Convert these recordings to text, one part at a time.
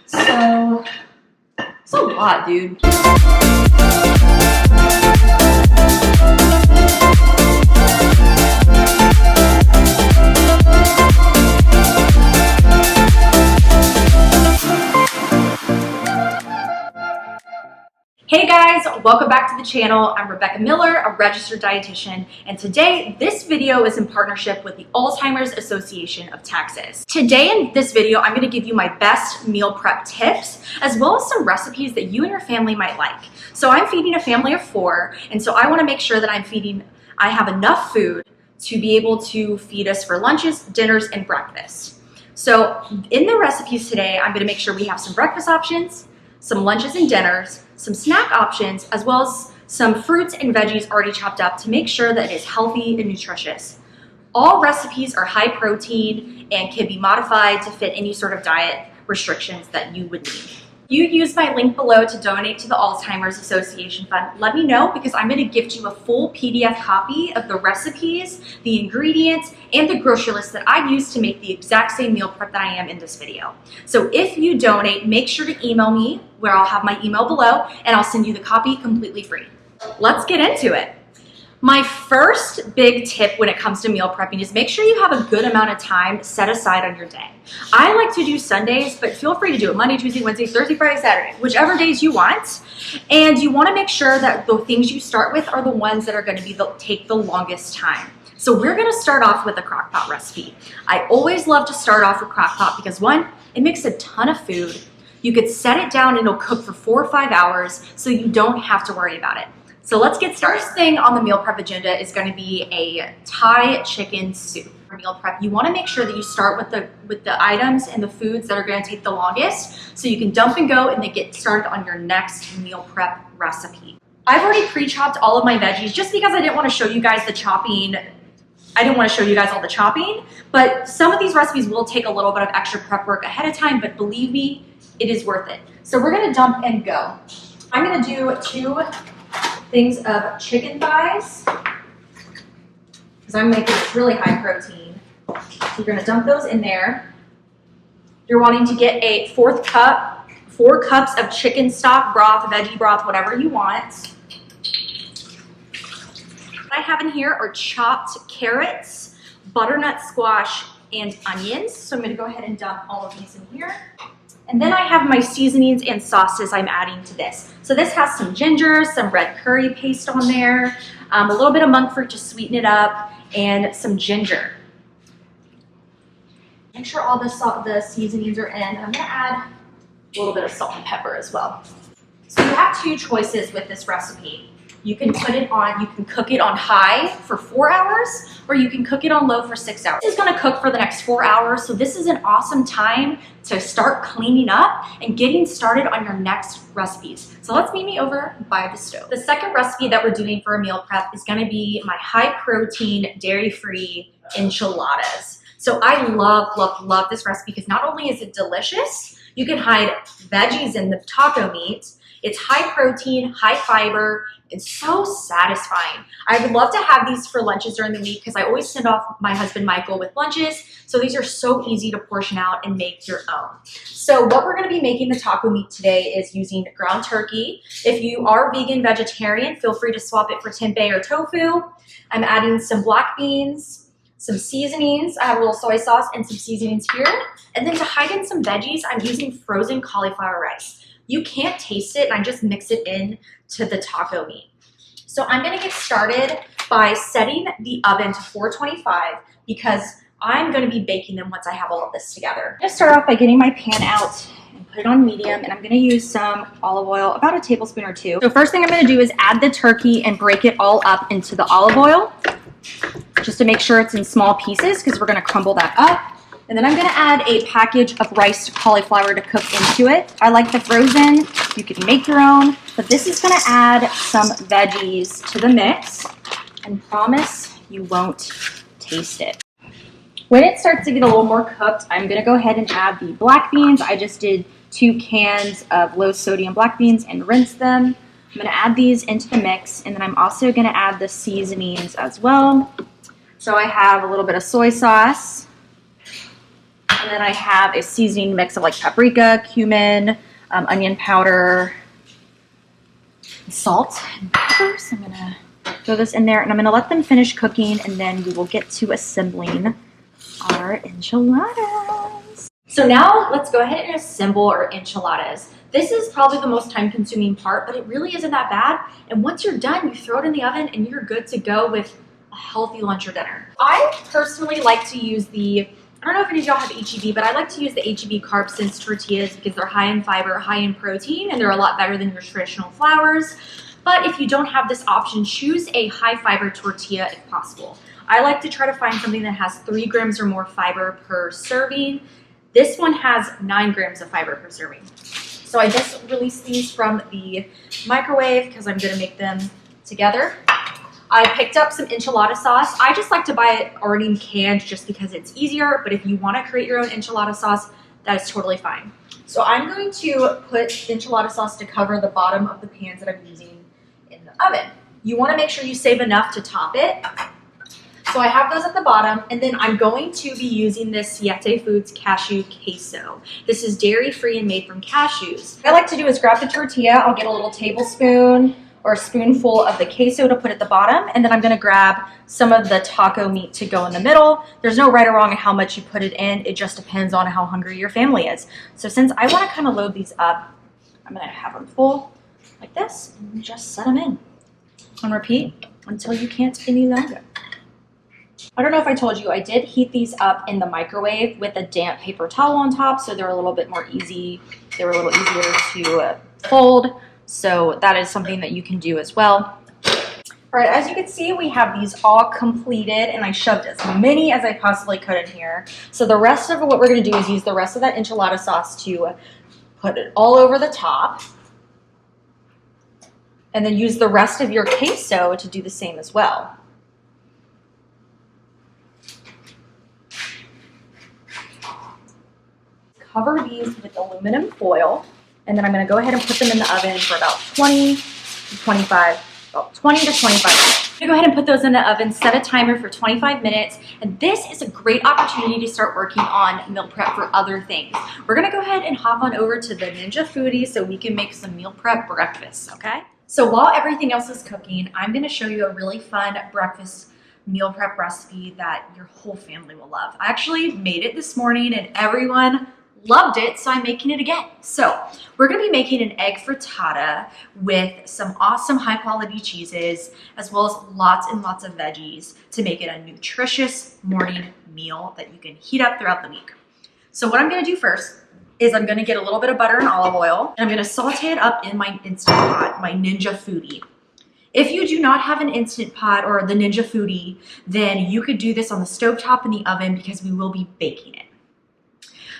So it's a lot, dude. Hey guys, welcome back to the channel. I'm Rebekah Miller, a registered dietitian, and today this video is in partnership with the Alzheimer's Association of Texas. Today in this video, I'm going to give you my best meal prep tips, as well as some recipes that you and your family might like. So I'm feeding a family of 4, and so I want to make sure that I have enough food to be able to feed us for lunches, dinners, and breakfast. So in the recipes today, I'm going to make sure we have some breakfast options, some lunches and dinners, some snack options, as well as some fruits and veggies already chopped up to make sure that it is healthy and nutritious. All recipes are high protein and can be modified to fit any sort of diet restrictions that you would need. You use my link below to donate to the Alzheimer's Association Fund. Let me know, because I'm going to gift you a full PDF copy of the recipes, the ingredients, and the grocery list that I use to make the exact same meal prep that I am in this video. So if you donate, make sure to email me, where I'll have my email below, and I'll send you the copy completely free. Let's get into it. My first big tip when it comes to meal prepping is make sure you have a good amount of time set aside on your day. I like to do Sundays, but feel free to do it Monday, Tuesday, Wednesday, Thursday, Friday, Saturday, whichever days you want. And you want to make sure that the things you start with are the ones that are going to take the longest time. So we're going to start off with a crock pot recipe. I always love to start off with crock pot because, one, it makes a ton of food. You could set it down and it'll cook for 4 or 5 hours, so you don't have to worry about it. So let's get started. First thing on the meal prep agenda is going to be a Thai chicken soup. For meal prep, you want to make sure that you start with the items and the foods that are going to take the longest, so you can dump and go and then get started on your next meal prep recipe. I've already pre-chopped all of my veggies just because I didn't want to show you guys the chopping. I didn't want to show you guys all the chopping, but some of these recipes will take a little bit of extra prep work ahead of time, but believe me, it is worth it. So we're going to dump and go. I'm going to do 2 things of chicken thighs, because I'm making it really high protein. So you're going to dump those in there. You're wanting to get a 4 cups of chicken stock, broth, veggie broth, whatever you want. What I have in here are chopped carrots, butternut squash, and onions. So I'm going to go ahead and dump all of these in here. And then I have my seasonings and sauces I'm adding to this. So this has some ginger, some red curry paste on there, a little bit of monk fruit to sweeten it up, and some ginger. Make sure all the seasonings are in. I'm going to add a little bit of salt and pepper as well. So you have 2 choices with this recipe. You can cook it on high for 4 hours, or you can cook it on low for 6 hours. This is going to cook for the next 4 hours, so this is an awesome time to start cleaning up and getting started on your next recipes. So let's meet me over by the stove. The second recipe that we're doing for a meal prep is going to be my high protein, dairy-free enchiladas. So I love this recipe because not only is it delicious, you can hide veggies in the taco meat. It's high protein, high fiber, and so satisfying. I would love to have these for lunches during the week because I always send off my husband Michael with lunches. So these are so easy to portion out and make your own. So what we're going to be making the taco meat today is using ground turkey. If you are vegan, vegetarian, feel free to swap it for tempeh or tofu. I'm adding some black beans, some seasonings. I have a little soy sauce and some seasonings here. And then to hide in some veggies, I'm using frozen cauliflower rice. You can't taste it, and I just mix it in to the taco meat. So I'm going to get started by setting the oven to 425 because I'm going to be baking them once I have all of this together. I'm going to start off by getting my pan out and put it on medium, and I'm going to use some olive oil, about a tablespoon or 2. So first thing I'm going to do is add the turkey and break it all up into the olive oil just to make sure it's in small pieces because we're going to crumble that up. And then I'm going to add a package of riced cauliflower to cook into it. I like the frozen. You can make your own, but this is going to add some veggies to the mix and promise you won't taste it. When it starts to get a little more cooked, I'm going to go ahead and add the black beans. I just did 2 cans of low sodium black beans and rinse them. I'm going to add these into the mix, and then I'm also going to add the seasonings as well. So I have a little bit of soy sauce, And then I have a seasoning mix of like paprika, cumin, onion powder, salt, and pepper. So I'm gonna throw this in there and I'm gonna let them finish cooking and then we will get to assembling our enchiladas. So now let's go ahead and assemble our enchiladas. This is probably the most time consuming part, but it really isn't that bad. And once you're done, you throw it in the oven and you're good to go with a healthy lunch or dinner. I personally like to use I don't know if any of y'all have HEB, but I like to use the HEB Carb Sense tortillas because they're high in fiber, high in protein, and they're a lot better than your traditional flours. But if you don't have this option, choose a high fiber tortilla if possible. I like to try to find something that has 3 grams or more fiber per serving. This one has 9 grams of fiber per serving. So I just released these from the microwave because I'm gonna make them together. I picked up some enchilada sauce. I just like to buy it already canned just because it's easier, but if you wanna create your own enchilada sauce, that is totally fine. So I'm going to put enchilada sauce to cover the bottom of the pans that I'm using in the oven. You wanna make sure you save enough to top it. So I have those at the bottom, and then I'm going to be using this Siete Foods cashew queso. This is dairy-free and made from cashews. What I like to do is grab the tortilla. I'll get a little tablespoon or a spoonful of the queso to put at the bottom, and then I'm gonna grab some of the taco meat to go in the middle. There's no right or wrong in how much you put it in. It just depends on how hungry your family is. So since I wanna kind of load these up, I'm gonna have them full like this and just set them in on repeat until you can't any longer. I don't know if I told you, I did heat these up in the microwave with a damp paper towel on top, so they're a little bit more easy. They were a little easier to fold, so that is something that you can do as well. All right, as you can see, we have these all completed, and I shoved as many as I possibly could in here. So the rest of what we're gonna do is use the rest of that enchilada sauce to put it all over the top, and then use the rest of your queso to do the same as well. Cover these with aluminum foil, and then I'm going to go ahead and put them in the oven for about 20 to 25 minutes. I'm going to go ahead and put those in the oven, set a timer for 25 minutes, and this is a great opportunity to start working on meal prep for other things. We're going to go ahead and hop on over to the Ninja Foodie so we can make some meal prep breakfast, okay? So while everything else is cooking, I'm going to show you a really fun breakfast meal prep recipe that your whole family will love. I actually made it this morning and everyone loved it, so I'm making it again. So we're gonna be making an egg frittata with some awesome high quality cheeses, as well as lots and lots of veggies to make it a nutritious morning meal that you can heat up throughout the week. So what I'm gonna do first is I'm gonna get a little bit of butter and olive oil, and I'm gonna saute it up in my Instant Pot, my Ninja Foodie. If you do not have an Instant Pot or the Ninja Foodie, then you could do this on the stovetop in the oven because we will be baking it.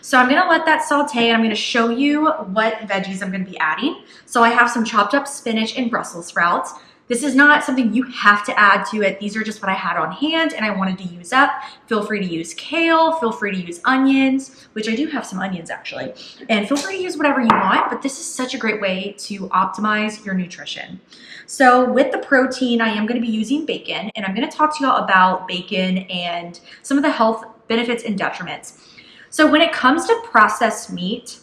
So I'm gonna let that saute and I'm gonna show you what veggies I'm gonna be adding. So I have some chopped up spinach and Brussels sprouts. This is not something you have to add to it. These are just what I had on hand and I wanted to use up. Feel free to use kale, feel free to use onions, which I do have some onions actually. And feel free to use whatever you want, but this is such a great way to optimize your nutrition. So with the protein, I am gonna be using bacon, and I'm gonna talk to y'all about bacon and some of the health benefits and detriments. So when it comes to processed meat,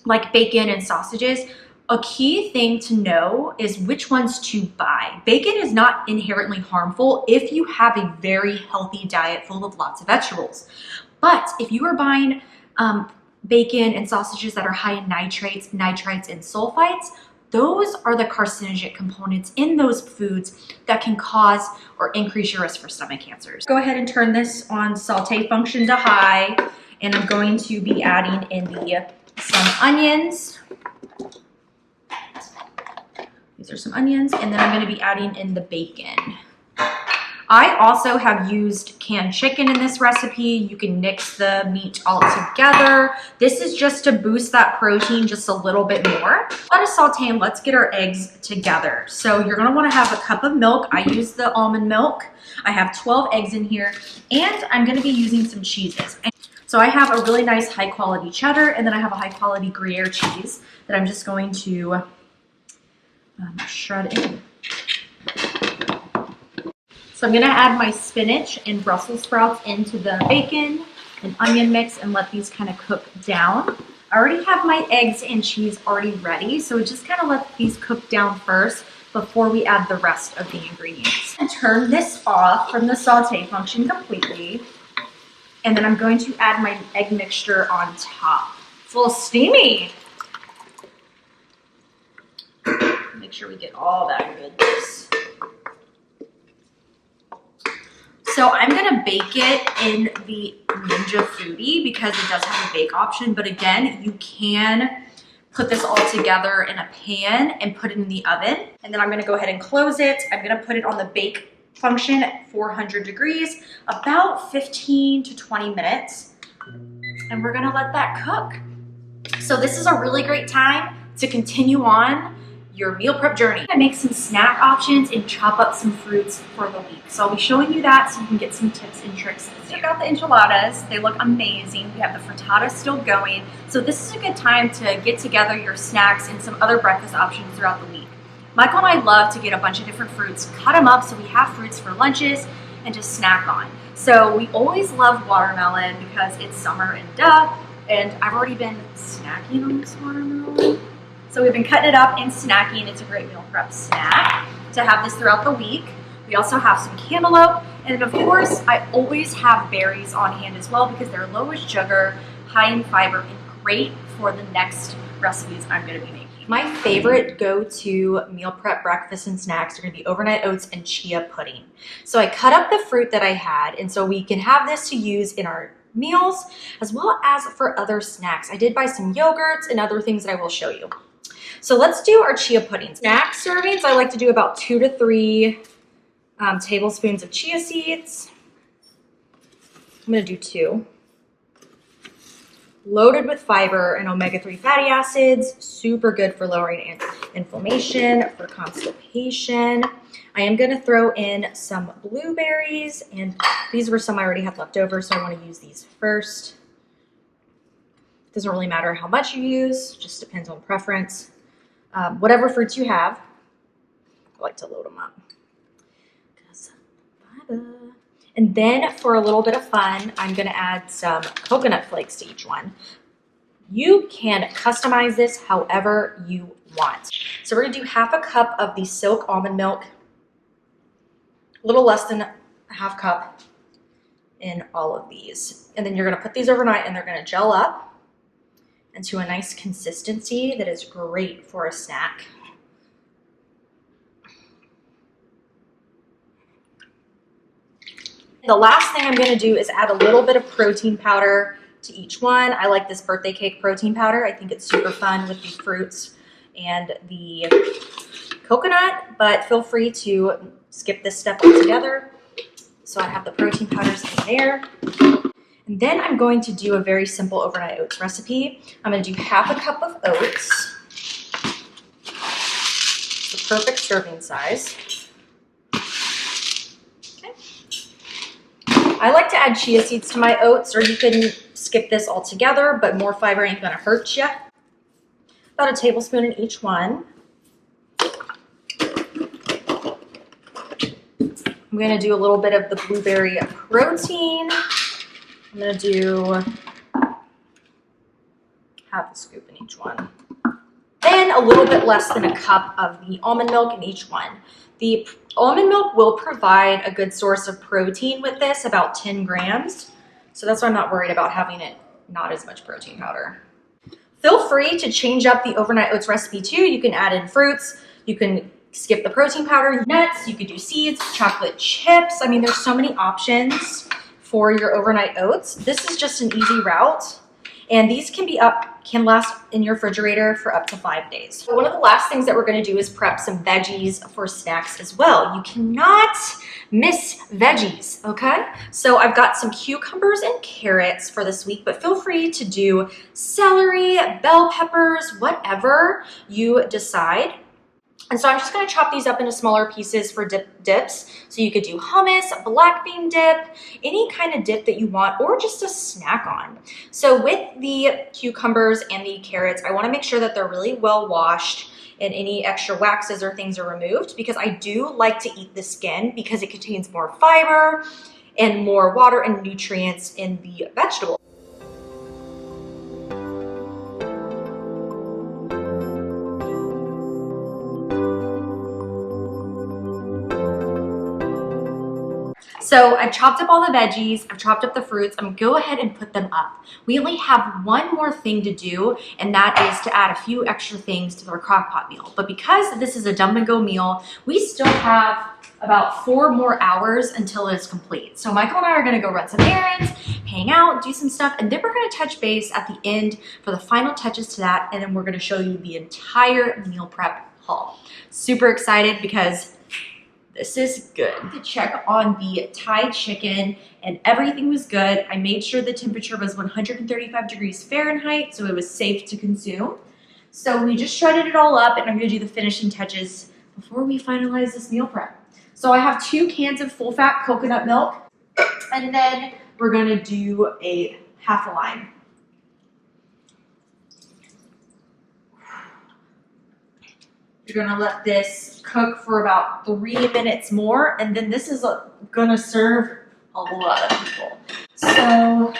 like bacon and sausages, a key thing to know is which ones to buy. Bacon is not inherently harmful if you have a very healthy diet full of lots of vegetables. But if you are buying bacon and sausages that are high in nitrates, and sulfites, those are the carcinogenic components in those foods that can cause or increase your risk for stomach cancers. Go ahead and turn this on saute function to high. And I'm going to be adding in some onions. These are some onions, and then I'm going to be adding in the bacon. I also have used canned chicken in this recipe. You can mix the meat all together. This is just to boost that protein just a little bit more. Let us saute and let's get our eggs together. So you're going to want to have a cup of milk. I use the almond milk. I have 12 eggs in here, and I'm going to be using some cheeses. So I have a really nice high quality cheddar, and then I have a high quality Gruyere cheese that I'm just going to shred in. So I'm gonna add my spinach and Brussels sprouts into the bacon. an onion mix and let these kind of cook down. I already have my eggs and cheese already ready, so we just kind of let these cook down first before we add the rest of the ingredients. And turn this off from the saute function completely. And then I'm going to add my egg mixture on top. It's a little steamy. Make sure we get all that goodness. So I'm gonna bake it in the Ninja Foodie because it does have a bake option, but again, you can put this all together in a pan and put it in the oven. And then I'm gonna go ahead and close it. I'm gonna put it on the bake function at 400 degrees, about 15 to 20 minutes. And we're gonna let that cook. So this is a really great time to continue on your meal prep journey. I make some snack options and chop up some fruits for the week. So I'll be showing you that so you can get some tips and tricks. Check out the enchiladas. They look amazing. We have the frittata still going. So this is a good time to get together your snacks and some other breakfast options throughout the week. Michael and I love to get a bunch of different fruits, cut them up so we have fruits for lunches and just snack on. So we always love watermelon because it's summer and duh, and I've already been snacking on this watermelon. So we've been cutting it up and snacking. It's a great meal prep snack to have this throughout the week. We also have some cantaloupe. And then of course, I always have berries on hand as well because they're low in sugar, high in fiber, and great for the next recipes I'm gonna be making. My favorite go-to meal prep breakfast and snacks are gonna be overnight oats and chia pudding. So I cut up the fruit that I had, and so we can have this to use in our meals as well as for other snacks. I did buy some yogurts and other things that I will show you. So let's do our chia pudding. Snack servings, I like to do about 2 to 3 tablespoons of chia seeds. I'm gonna do 2. Loaded with fiber and omega-3 fatty acids, super good for lowering inflammation, for constipation. I am gonna throw in some blueberries, and these were some I already had left over, so I wanna use these first. Doesn't really matter how much you use, just depends on preference. Whatever fruits you have, I like to load them up. And then for a little bit of fun, I'm gonna add some coconut flakes to each one. You can customize this however you want. So we're gonna do half a cup of the silk almond milk, a little less than a half cup in all of these. And then you're gonna put these overnight and they're gonna gel up into a nice consistency that is great for a snack. The last thing I'm gonna do is add a little bit of protein powder to each one. I like this birthday cake protein powder. I think it's super fun with the fruits and the coconut, but feel free to skip this step altogether. So I have the protein powders in there. And then I'm going to do a very simple overnight oats recipe. I'm gonna do half a cup of oats. It's the perfect serving size. I like to add chia seeds to my oats, or you can skip this altogether, but more fiber ain't gonna hurt you. About a tablespoon in each one. I'm gonna do a little bit of the blueberry protein. I'm gonna do half a scoop in each one. Then a little bit less than a cup of the almond milk in each one. The almond milk will provide a good source of protein with this, about 10 grams. So that's why I'm not worried about having it not as much protein powder. Feel free to change up the overnight oats recipe too. You can add in fruits, you can skip the protein powder, nuts, you could do seeds, chocolate chips. I mean, there's so many options for your overnight oats. This is just an easy route. And these can last in your refrigerator for up to 5 days. So one of the last things that we're gonna do is prep some veggies for snacks as well. You cannot miss veggies, okay? So I've got some cucumbers and carrots for this week, but feel free to do celery, bell peppers, whatever you decide. And so I'm just gonna chop these up into smaller pieces for dips. So you could do hummus, black bean dip, any kind of dip that you want, or just a snack on. So with the cucumbers and the carrots, I wanna make sure that they're really well washed and any extra waxes or things are removed, because I do like to eat the skin because it contains more fiber and more water and nutrients in the vegetable. So I've chopped up all the veggies, I've chopped up the fruits, I'm gonna go ahead and put them up. We only have one more thing to do, and that is to add a few extra things to our crock pot meal. But because this is a dump and go meal, we still have about 4 more hours until it's complete. So Michael and I are gonna go run some errands, hang out, do some stuff, and then we're gonna touch base at the end for the final touches to that, and then we're gonna show you the entire meal prep haul. Super excited because this is good. To check on the Thai chicken, and everything was good. I made sure the temperature was 135 degrees Fahrenheit, so it was safe to consume. So we just shredded it all up, and I'm gonna do the finishing touches before we finalize this meal prep. So I have 2 cans of full fat coconut milk, and then we're gonna do a half a lime. You're gonna let this cook for about 3 minutes more, and then this is gonna serve a lot of people. So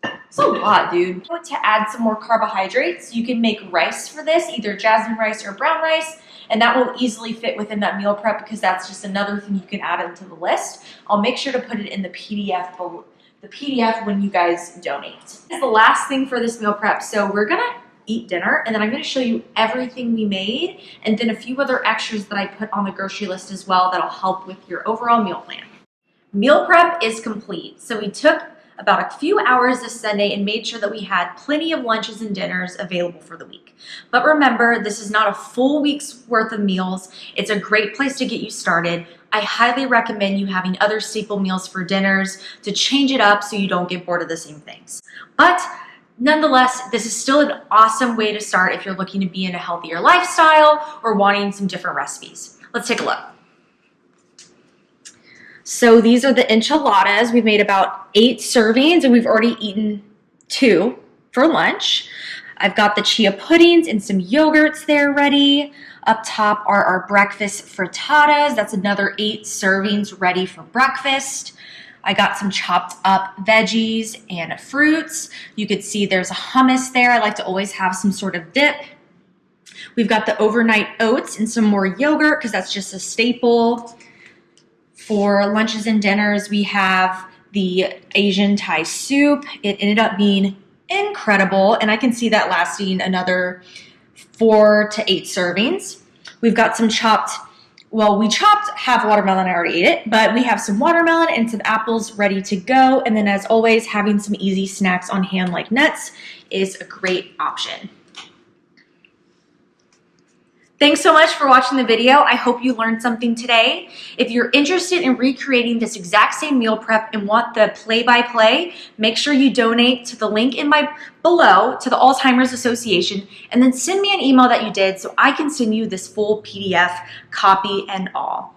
it's a lot, dude. To add some more carbohydrates, you can make rice for this, either jasmine rice or brown rice, and that will easily fit within that meal prep because that's just another thing you can add into the list. I'll make sure to put it in the PDF when you guys donate. This is the last thing for this meal prep. So we're gonna eat dinner, and then I'm gonna show you everything we made and then a few other extras that I put on the grocery list as well that'll help with your overall meal plan. Meal prep is complete. So we took about a few hours this Sunday and made sure that we had plenty of lunches and dinners available for the week. But remember, this is not a full week's worth of meals. It's a great place to get you started. I highly recommend you having other staple meals for dinners to change it up so you don't get bored of the same things. But nonetheless, this is still an awesome way to start if you're looking to be in a healthier lifestyle or wanting some different recipes. Let's take a look. So these are the enchiladas. We've made about 8 servings, and we've already eaten 2 for lunch. I've got the chia puddings and some yogurts there ready. Up top are our breakfast frittatas. That's another 8 servings ready for breakfast. I got some chopped up veggies and fruits. You could see there's a hummus there. I like to always have some sort of dip. We've got the overnight oats and some more yogurt because that's just a staple. For lunches and dinners, we have the Asian Thai soup. It ended up being incredible, and I can see that lasting another 4 to 8 servings. We've got some chopped, well, we chopped half watermelon, I already ate it, but we have some watermelon and some apples ready to go. And then as always, having some easy snacks on hand like nuts is a great option. Thanks so much for watching the video. I hope you learned something today. If you're interested in recreating this exact same meal prep and want the play-by-play, make sure you donate to the link below to the Alzheimer's Association, and then send me an email that you did so I can send you this full PDF copy and all.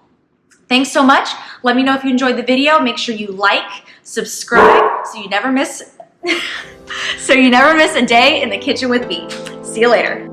Thanks so much. Let me know if you enjoyed the video. Make sure you like, subscribe so you never miss a day in the kitchen with me. See you later.